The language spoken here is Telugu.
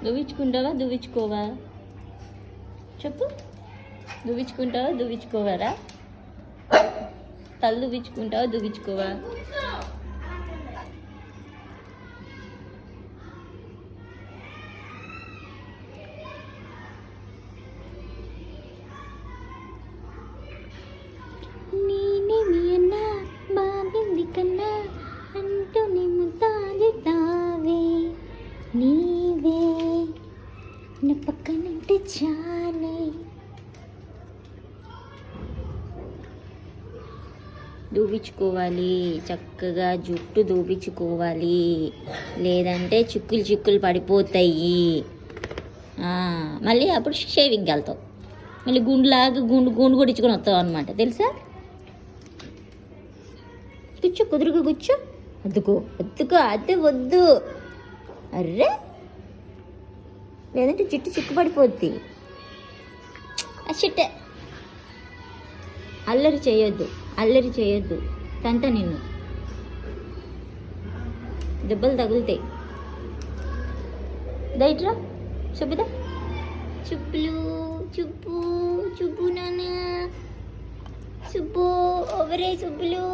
దువ్వించుకుంటావా దువ్వించుకోవా చెప్పు. దువ్వించుకుంటావా దువ్వించుకోవారా? తల దువ్వించుకుంటావా దువ్వించుకోవా? నేనేమి అన్నా బాగుంది కన్నా అంటూ నేను తాగుతావే నీవే నా పక్కనంటే చాలే. దూపించుకోవాలి చక్కగా, జుట్టు దూపించుకోవాలి, లేదంటే చిక్కులు చిక్కులు పడిపోతాయి. మళ్ళీ అప్పుడు షేవింగ్కి వెళ్తావు, మళ్ళీ గుండులాగా గుండు కొట్టించుకొని వస్తావు అనమాట, తెలుసా? కూర్చో, కుదురుగా కూర్చో. వద్దుకో అదే వద్దు. అర్రే, లేదంటే చిట్టు చిక్కు పడిపోద్ది. చిట్టే అల్లరి చేయొద్దు తంత నిన్ను, దెబ్బలు తగులుతాయి. దైట్రా చుబ్బుదా, చుబ్బు నాన్న, సుబ్బు ఓవరే సుబ్బులు.